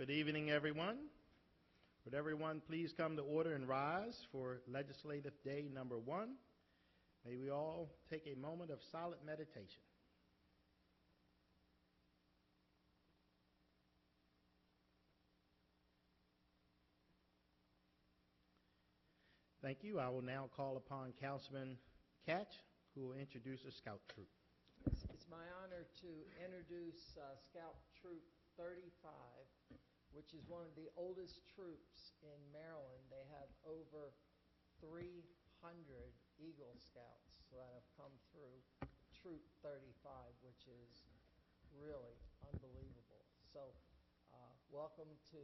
Good evening, everyone. Would everyone please come to order and rise for Legislative Day number 1? May we all take a moment of silent meditation. Thank you. I will now call upon Councilman Catch, who will introduce the Scout Troop. It's my honor to introduce Scout Troop 35, which is one of the oldest troops in Maryland. They have over 300 Eagle Scouts that have come through Troop 35, which is really unbelievable. So welcome to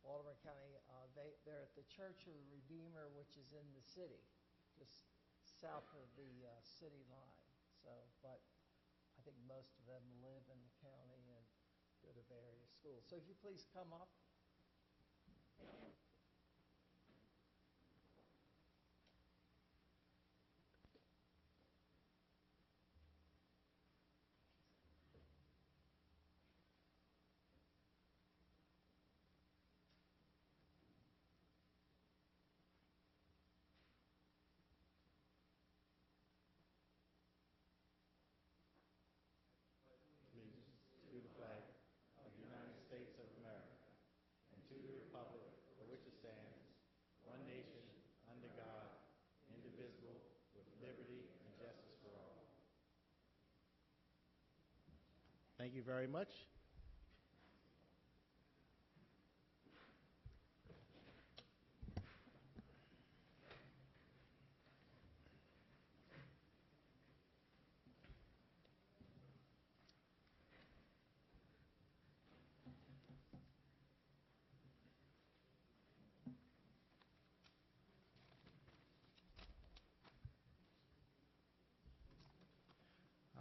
Baltimore County. They're at the Church of the Redeemer, which is in the city, just south of the city line. So, but I think most of them live in the county and go to various schools. So if you please come up. To the flag of the United States of America and to the republic for which it stands, one nation, under God, indivisible, with liberty and justice for all. Thank you very much.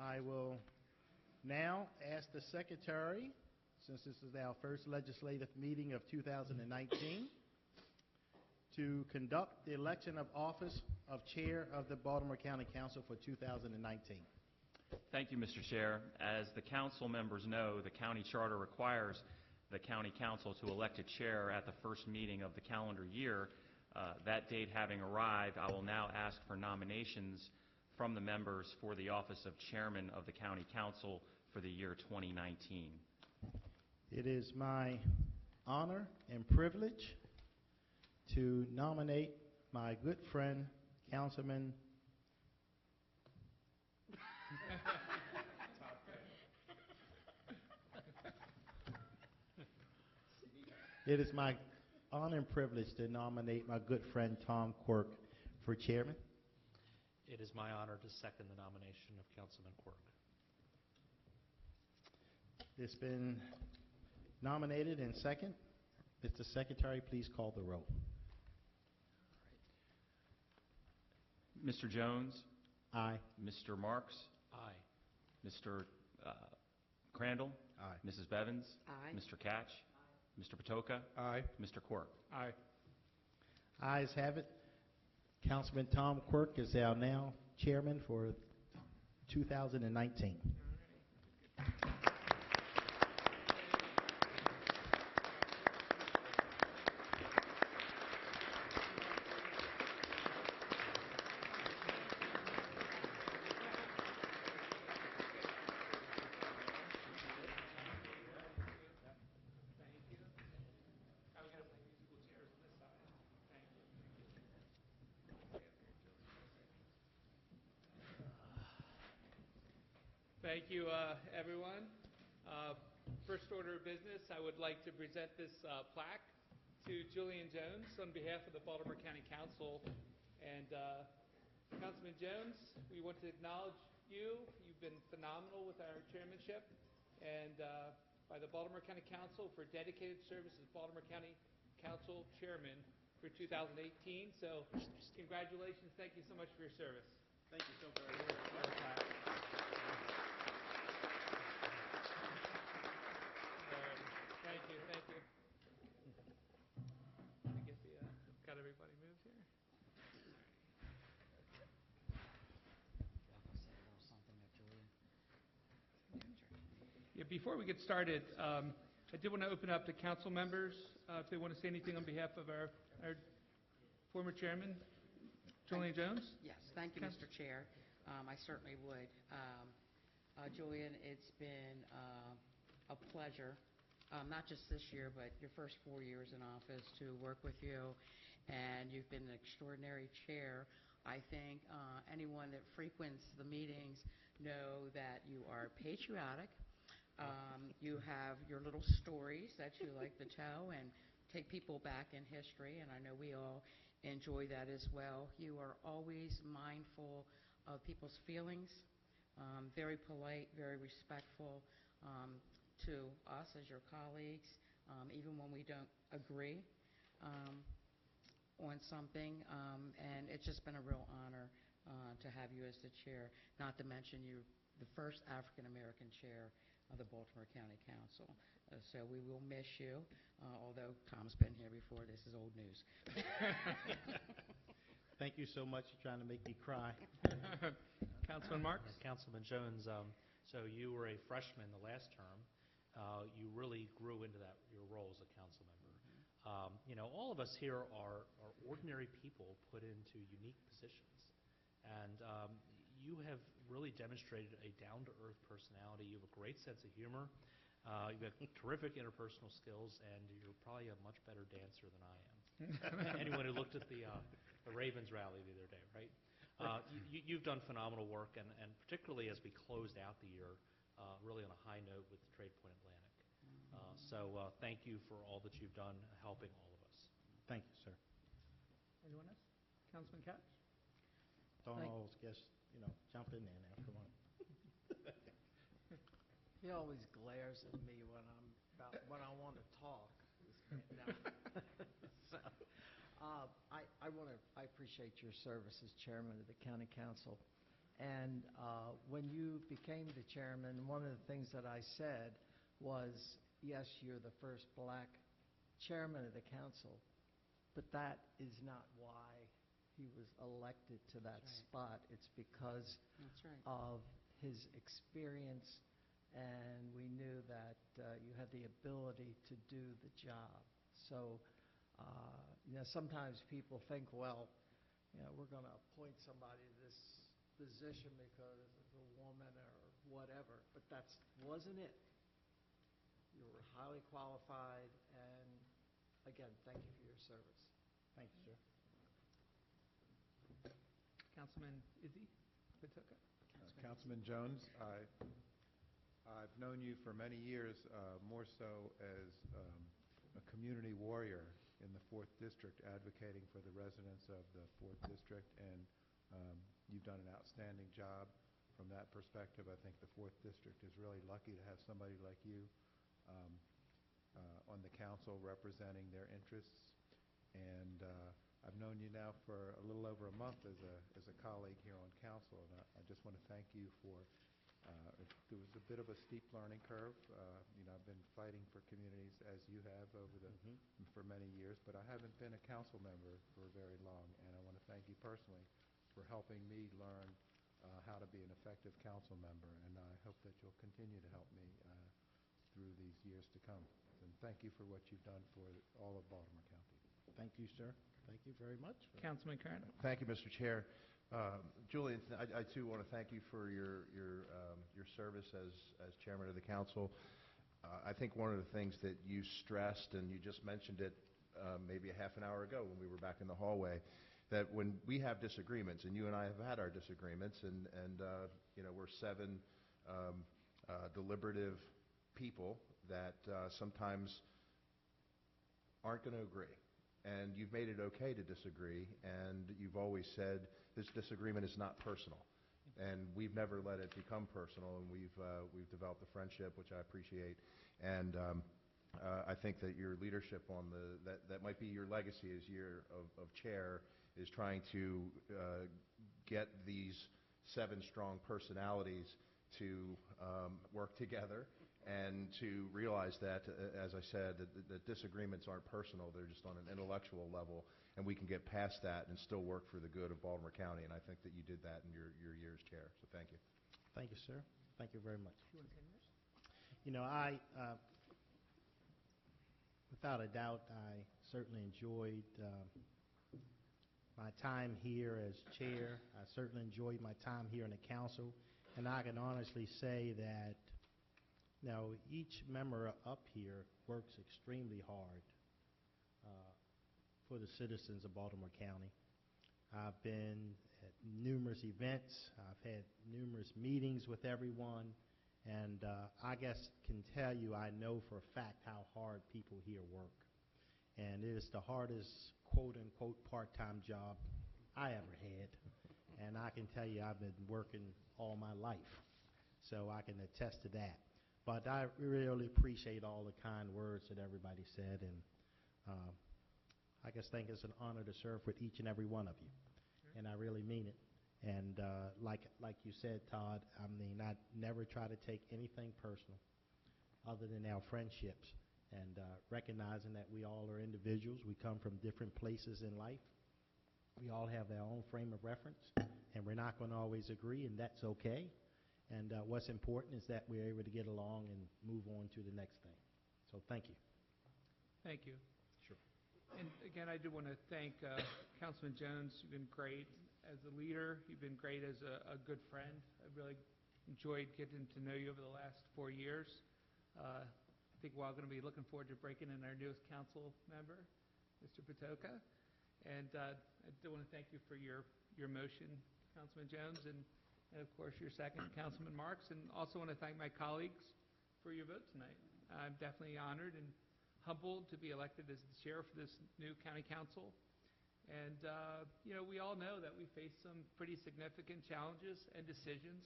I will now ask the Secretary, since this is our first legislative meeting of 2019, to conduct the election of office of Chair of the Baltimore County Council for 2019. Thank you, Mr. Chair. As the council members know, the county charter requires the county council to elect a chair at the first meeting of the calendar year. That date having arrived, I will now ask for nominations from the members for the office of Chairman of the County Council for the year 2019. It is my honor and privilege to nominate my good friend, Councilman It is my honor and privilege to nominate my good friend Tom Quirk for chairman. It is my honor to second the nomination of Councilman Quirk. It's been nominated and second. Mr. Secretary, please call the roll. Mr. Jones? Aye. Mr. Marks? Aye. Mr. Crandall? Aye. Mrs. Bevins? Aye. Mr. Catch? Aye. Mr. Patoka? Aye. Mr. Quirk? Aye. Ayes have it. Councilman Tom Quirk is our now chairman for 2019. Thank you, everyone. First order of business, I would like to present this plaque to Julian Jones on behalf of the Baltimore County Council. And Councilman Jones, we want to acknowledge you. You've been phenomenal with our chairmanship, and by the Baltimore County Council for dedicated service as Baltimore County Council Chairman for 2018. So congratulations. Thank you so much for your service. Thank you so very much. Thank you. Let me get got everybody moved here. Yeah, before we get started, I did want to open up to council members if they want to say anything on behalf of our former chairman, Julian Jones. Yes, thank you, Counsel- Mr. Chair. I certainly would. Julian, it's been a pleasure, not just this year, but your first 4 years in office, to work with you, and you've been an extraordinary chair. I think anyone that frequents the meetings know that you are patriotic. You have your little stories that you like to tell and take people back in history, and I know we all enjoy that as well. You are always mindful of people's feelings, very polite, very respectful to us as your colleagues, even when we don't agree on something, and it's just been a real honor to have you as the chair, not to mention you're the first African-American chair of the Baltimore County Council. So we will miss you, although Tom's been here before. This is old news. Thank you so much for trying to make me cry. Councilman Marks? Councilman Jones, so you were a freshman the last term. You really grew into your role as a council member. All of us here are ordinary people put into unique positions. And you have really demonstrated a down-to-earth personality. You have a great sense of humor. You've got terrific interpersonal skills, and you're probably a much better dancer than I am. Anyone who looked at the Ravens rally the other day, right? You've done phenomenal work, and particularly as we closed out the year, really on a high note with Trade Point Atlantic. So thank you for all that you've done helping all of us. Thank you, sir. Anyone else? Councilman Couch? Don't always guess, jump in there now. Come on. He always glares at me when I want to talk. So, I appreciate your service as chairman of the county council. And when you became the chairman, one of the things that I said was, yes, you're the first black chairman of the council, but that is not why he was elected to that spot. It's because That's right. of his experience, and we knew that you had the ability to do the job. So, sometimes people think, well, we're going to appoint somebody to this position because it's a woman or whatever, but that wasn't it. You were highly qualified, and again, thank you for your service. Thank you, sir. Councilman Izzy Patoka? Councilman Jones, I've known you for many years, more so as a community warrior in the 4th District, advocating for the residents of the 4th District, and you've done an outstanding job from that perspective. I think the 4th District is really lucky to have somebody like you on the council representing their interests. And I've known you now for a little over a month as a colleague here on council, and I just want to thank you for. There was a bit of a steep learning curve. I've been fighting for communities as you have for many years, but I haven't been a council member for very long, and I want to thank you personally for helping me learn how to be an effective council member, and I hope that you'll continue to help me through these years to come. And thank you for what you've done for all of Baltimore County. Thank you, sir. Thank you very much. Councilman Kern? Thank you, Mr. Chair. Julian, I too want to thank you for your service as chairman of the council. I think one of the things that you stressed, and you just mentioned it maybe a half an hour ago when we were back in the hallway, that when we have disagreements, and you and I have had our disagreements, and we're 7 deliberative people that sometimes aren't going to agree. And you've made it okay to disagree, and you've always said this disagreement is not personal. And we've never let it become personal, and we've developed a friendship, which I appreciate. And I think that your leadership on that might be your legacy as year of chair, is trying to get these 7 strong personalities to work together and to realize that, as I said, that disagreements aren't personal, they're just on an intellectual level, and we can get past that and still work for the good of Baltimore County, and I think that you did that in your year as chair, so thank you. Thank you, sir. Thank you very much. You want to say yours? without a doubt, I certainly enjoyed my time here as chair. I certainly enjoyed my time here in the council, and I can honestly say that, each member up here works extremely hard for the citizens of Baltimore County. I've been at numerous events. I've had numerous meetings with everyone, and I guess can tell you I know for a fact how hard people here work. And it is the hardest, quote-unquote, part-time job I ever had. And I can tell you I've been working all my life, so I can attest to that. But I really appreciate all the kind words that everybody said, and I just think it's an honor to serve with each and every one of you, and I really mean it. And like you said, Todd, I mean, I never try to take anything personal other than our friendships, and recognizing that we all are individuals. We come from different places in life. We all have our own frame of reference, and we're not going to always agree, and that's okay. And what's important is that we're able to get along and move on to the next thing. So thank you. Thank you. Sure. And again, I do want to thank Councilman Jones. You've been great as a leader. You've been great as a good friend. I really enjoyed getting to know you over the last 4 years. I think we're all going to be looking forward to breaking in our newest council member, Mr. Patoka. And I do want to thank you for your motion, Councilman Jones, and of course your second, Councilman Marks. And also want to thank my colleagues for your vote tonight. I'm definitely honored and humbled to be elected as the chair for this new county council. And, we all know that we face some pretty significant challenges and decisions,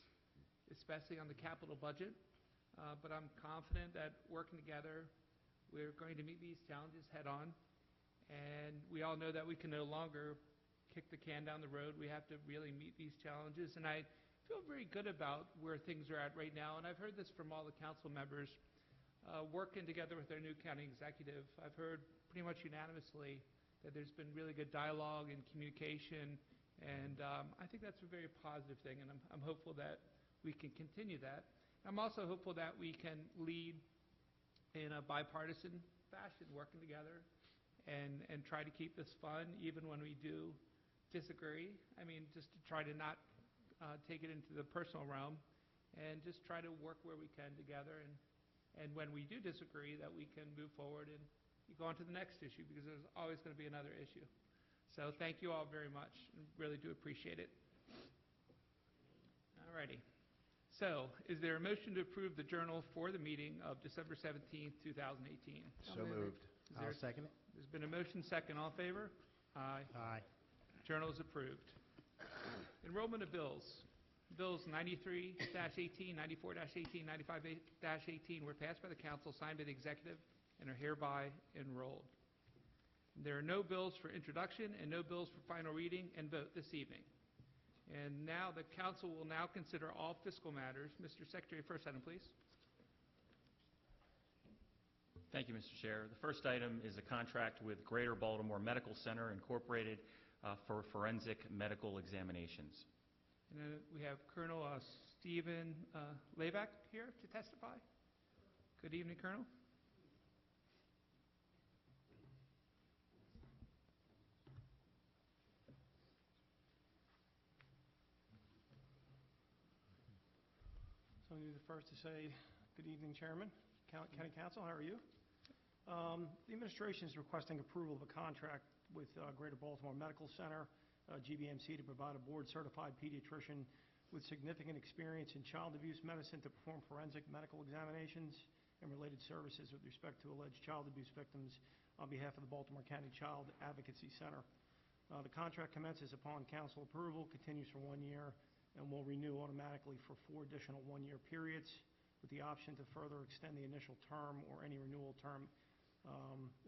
especially on the capital budget. But I'm confident that working together, we're going to meet these challenges head on. And we all know that we can no longer kick the can down the road. We have to really meet these challenges. And I feel very good about where things are at right now. And I've heard this from all the council members working together with their new county executive. I've heard pretty much unanimously that there's been really good dialogue and communication. And I think that's a very positive thing. And I'm hopeful that we can continue that. I'm also hopeful that we can lead in a bipartisan fashion, working together and try to keep this fun, even when we do disagree. I mean, just to try to not take it into the personal realm, and just try to work where we can together. And when we do disagree, that we can move forward and go on to the next issue, because there's always going to be another issue. So thank you all very much. I really do appreciate it. All righty. So is there a motion to approve the journal for the meeting of December 17th, 2018? So moved. I'll second it. There's been a motion second. All in favor? Aye. Aye. Journal is approved. Enrollment of bills. Bills 93-18, 94-18, 95-18 were passed by the council, signed by the executive, and are hereby enrolled. There are no bills for introduction and no bills for final reading and vote this evening. And now the council will now consider all fiscal matters. Mr. Secretary, first item, please. Thank you, Mr. Chair. The first item is a contract with Greater Baltimore Medical Center Incorporated for forensic medical examinations. And then we have Colonel Stephen Lavac here to testify. Good evening, Colonel. So I'm going to be the first to say good evening, Chairman, County Council. How are you? The administration is requesting approval of a contract with Greater Baltimore Medical Center, GBMC, to provide a board-certified pediatrician with significant experience in child abuse medicine to perform forensic medical examinations and related services with respect to alleged child abuse victims on behalf of the Baltimore County Child Advocacy Center. The contract commences upon council approval, continues for 1 year, and will renew automatically for 4 additional one-year periods, with the option to further extend the initial term or any renewal term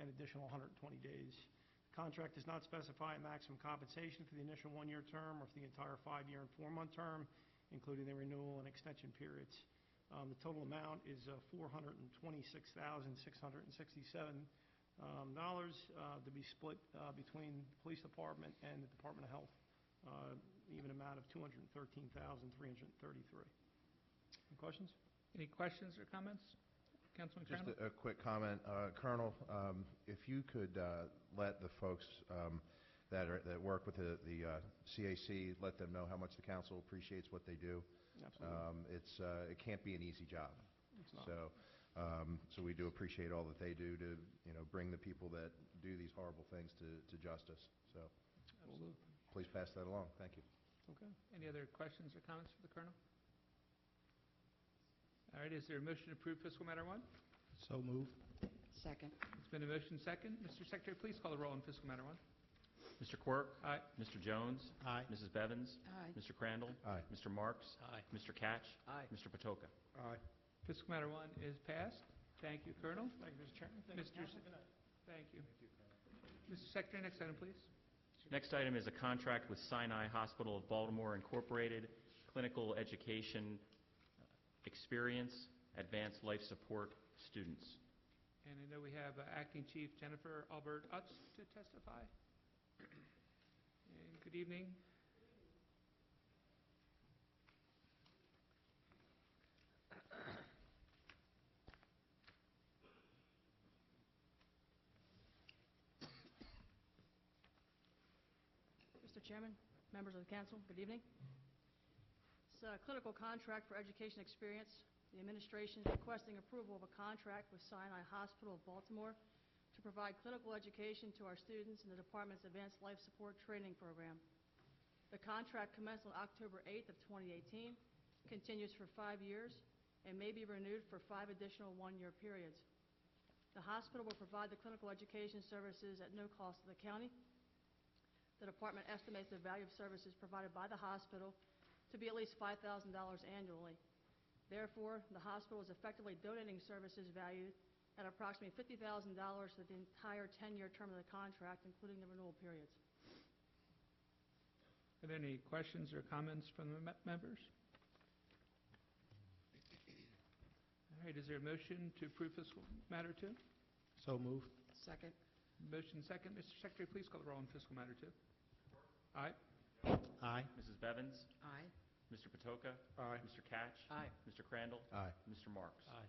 an additional 120 days. The contract does not specify a maximum compensation for the initial 1-year term or for the entire 5-year and 4-month term, including the renewal and extension periods. The total amount is $426,667 to be split between the police department and the Department of Health, even amount of $213,333. Any questions? Any questions or comments? Councilman Just Crandall? a quick comment. Colonel, if you could let the folks that work with the CAC, let them know how much the council appreciates what they do. Absolutely. It can't be an easy job. It's not. So we do appreciate all that they do to, bring the people that do these horrible things to justice. So Absolutely. please pass that along. Thank you. Okay. Any other questions or comments for the Colonel? All right, is there a motion to approve fiscal matter 1? So moved. Second. It's been a motion second. Mr. Secretary, please call the roll on fiscal matter 1. Mr. Quirk? Aye. Mr. Jones? Aye. Mrs. Bevins? Aye. Mr. Crandall? Aye. Mr. Marks? Aye. Mr. Catch? Aye. Mr. Patoka? Aye. Fiscal matter 1 is passed. Thank you, Colonel. Thank you, Mr. Chairman. Thank you, Mr. council. Good night. Thank you. Mr. Secretary, next item, please. Next item is a contract with Sinai Hospital of Baltimore Incorporated, Clinical Education Experience, Advanced Life Support Students. And I know we have Acting Chief Jennifer Albert Utz to testify. And good evening. Mr. Chairman, members of the council, good evening. It's a clinical contract for education experience. The administration is requesting approval of a contract with Sinai Hospital of Baltimore to provide clinical education to our students in the department's Advanced Life Support Training Program. The contract commenced on October 8th of 2018, continues for 5 years, and may be renewed for 5 additional one-year periods. The hospital will provide the clinical education services at no cost to the county. The department estimates the value of services provided by the hospital to be at least $5,000 annually. Therefore, the hospital is effectively donating services valued at approximately $50,000 for the entire 10-year term of the contract, including the renewal periods. Are there any questions or comments from the members? All right, is there a motion to approve fiscal matter 2? So moved. Second. Motion second. Mr. Secretary, please call the roll on fiscal matter 2. Aye. Aye. Mrs. Bevins? Aye. Mr. Patoka? Aye. Mr. Catch? Aye. Mr. Crandall? Aye. Mr. Marks? Aye.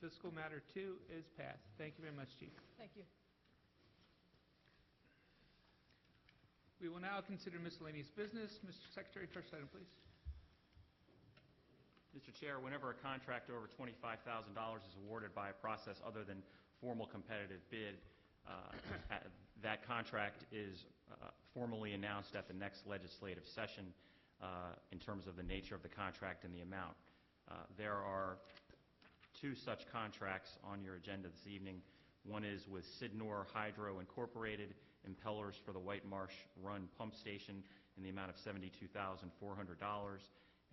Fiscal matter 2 is passed. Thank you very much, Chief. Thank you. We will now consider miscellaneous business. Mr. Secretary, first item, please. Mr. Chair, whenever a contract over $25,000 is awarded by a process other than formal competitive bid, that contract is formally announced at the next legislative session in terms of the nature of the contract and the amount. There are 2 such contracts on your agenda this evening. One is with Sidnor Hydro Incorporated, impellers for the White Marsh Run Pump Station in the amount of $72,400,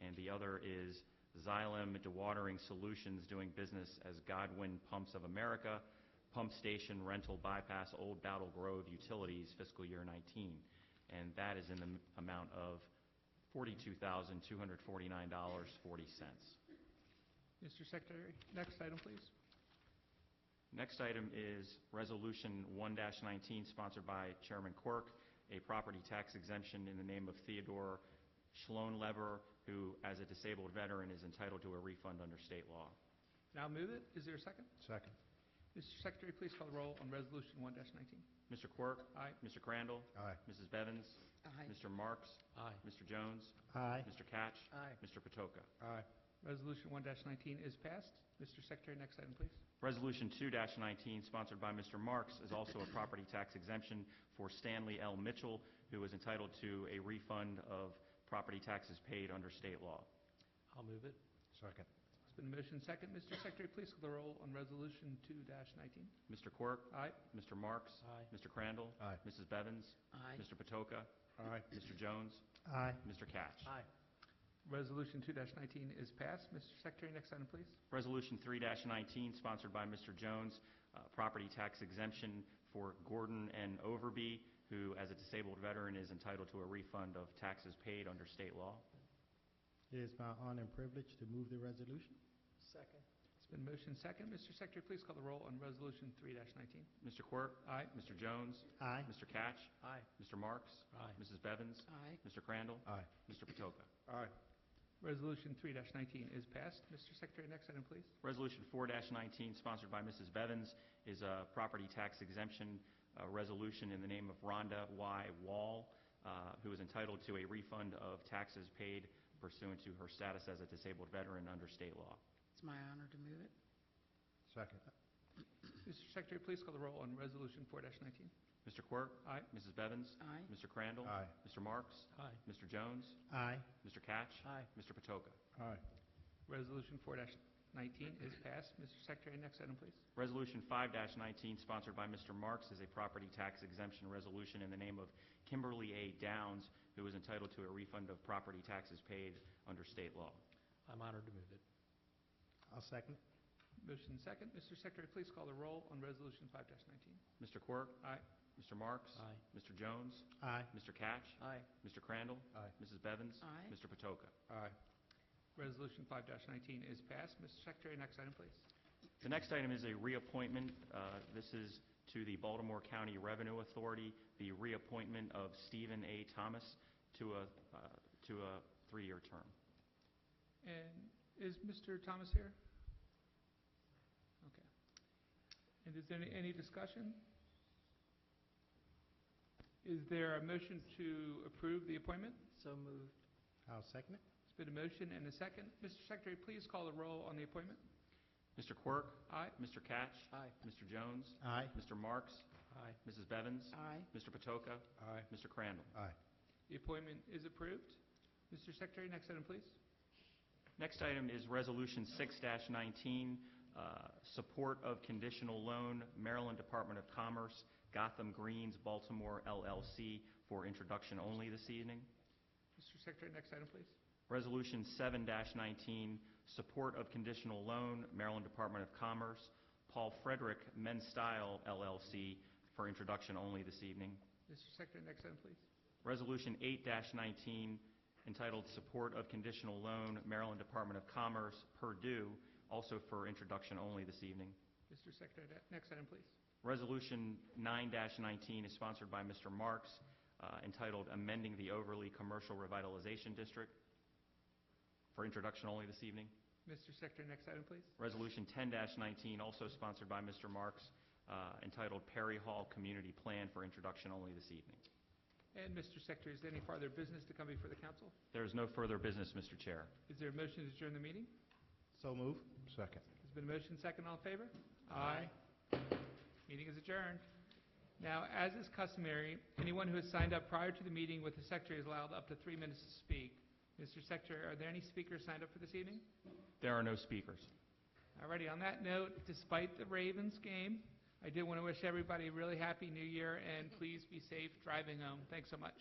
and the other is Xylem Dewatering Solutions, doing business as Godwin Pumps of America, Pump Station Rental Bypass Old Battle Grove Utilities, fiscal year 19, and that is in the amount of $42,249.40. Mr. Secretary, next item, please. Next item is Resolution 1-19, sponsored by Chairman Quirk, a property tax exemption in the name of Theodore Schloenleber, who, as a disabled veteran, is entitled to a refund under state law. Now move it. Is there a second? Second. Mr. Secretary, please call the roll on Resolution 1-19. Mr. Quirk? Aye. Mr. Crandall? Aye. Mrs. Bevins? Aye. Mr. Marks? Aye. Mr. Jones? Aye. Mr. Catch? Aye. Mr. Patoka? Aye. Resolution 1-19 is passed. Mr. Secretary, next item, please. Resolution 2-19, sponsored by Mr. Marks, is also a property tax exemption for Stanley L. Mitchell, who is entitled to a refund of property taxes paid under state law. I'll move it. Second. It's been motion second. Mr. Secretary, please call the roll on Resolution 2-19. Mr. Quirk? Aye. Mr. Marks? Aye. Mr. Crandall? Aye. Mrs. Bevins? Aye. Mr. Patoka? Aye. Mr. Jones? Aye. Mr. Catch? Aye. Resolution 2-19 is passed. Mr. Secretary, next item, please. Resolution 3-19, sponsored by Mr. Jones, property tax exemption for Gordon N. Overby, who, as a disabled veteran, is entitled to a refund of taxes paid under state law. It is my honor and privilege to move the resolution. Second. It's been motion second. Mr. Secretary, please call the roll on Resolution 3-19. Mr. Quirk? Aye. Mr. Jones? Aye. Mr. Catch? Aye. Mr. Marks? Aye. Mrs. Bevins? Aye. Mr. Crandall? Aye. Mr. Patoka? Aye. Resolution 3-19 is passed. Mr. Secretary, next item, please. Resolution 4-19, sponsored by Mrs. Bevins, is a property tax exemption resolution in the name of Rhonda Y. Wall, who is entitled to a refund of taxes paid pursuant to her status as a disabled veteran under state law. It's my honor to move it. Second. Mr. Secretary, please call the roll on Resolution 4-19. Mr. Quirk? Aye. Mrs. Bevins? Aye. Mr. Crandall? Aye. Mr. Marks? Aye. Mr. Jones? Aye. Mr. Catch? Aye. Mr. Patoka? Aye. Resolution 4-19 is passed. Mr. Secretary, next item, please. Resolution 5-19, sponsored by Mr. Marks, is a property tax exemption resolution in the name of Kimberly A. Downs, who is entitled to a refund of property taxes paid under state law. I'm honored to move it. I'll second. Motion second. Mr. Secretary, please call the roll on Resolution 5-19. Mr. Quirk? Aye. Mr. Marks? Aye. Mr. Jones? Aye. Mr. Catch? Aye. Mr. Crandall? Aye. Mrs. Bevins? Aye. Mr. Patoka? Aye. Resolution 5-19 is passed. Mr. Secretary, next item, please. The next item is a reappointment. This is to the Baltimore County Revenue Authority, the reappointment of Stephen A. Thomas to a 3-year term. And is Mr. Thomas here? Okay. And is there any discussion? Is there a motion to approve the appointment? So moved. I'll second it. It's been a motion and a second. Mr. Secretary, please call the roll on the appointment. Mr. Quirk? Aye. Mr. Catch? Aye. Mr. Jones? Aye. Mr. Marks? Aye. Mrs. Bevins? Aye. Mr. Patoka? Aye. Mr. Crandall? Aye. The appointment is approved. Mr. Secretary, next item, please. Next item is Resolution 6-19, support of conditional loan, Maryland Department of Commerce, Gotham Greens, Baltimore, LLC, for introduction only this evening. Mr. Secretary, next item, please. Resolution 7-19, support of conditional loan, Maryland Department of Commerce, Paul Frederick Men's Style, LLC, for introduction only this evening. Mr. Secretary, next item, please. Resolution 8-19, entitled Support of Conditional Loan, Maryland Department of Commerce, Purdue, also for introduction only this evening. Mr. Secretary, next item, please. Resolution 9-19 is sponsored by Mr. Marks, entitled Amending the Overly Commercial Revitalization District, for introduction only this evening. Mr. Secretary, next item, please. Resolution 10-19, also sponsored by Mr. Marks, entitled Perry Hall Community Plan, for introduction only this evening. And Mr. Secretary, is there any further business to come before the council? There is no further business, Mr. Chair. Is there a motion to adjourn the meeting? So move. Second. There's been a motion, second, all in favor? Aye. Meeting is adjourned. Now, as is customary, anyone who has signed up prior to the meeting with the Secretary is allowed up to 3 minutes to speak. Mr. Secretary, are there any speakers signed up for this evening? There are no speakers. Alrighty, on that note, despite the Ravens game, I did want to wish everybody a really happy New Year, and please be safe driving home. Thanks so much.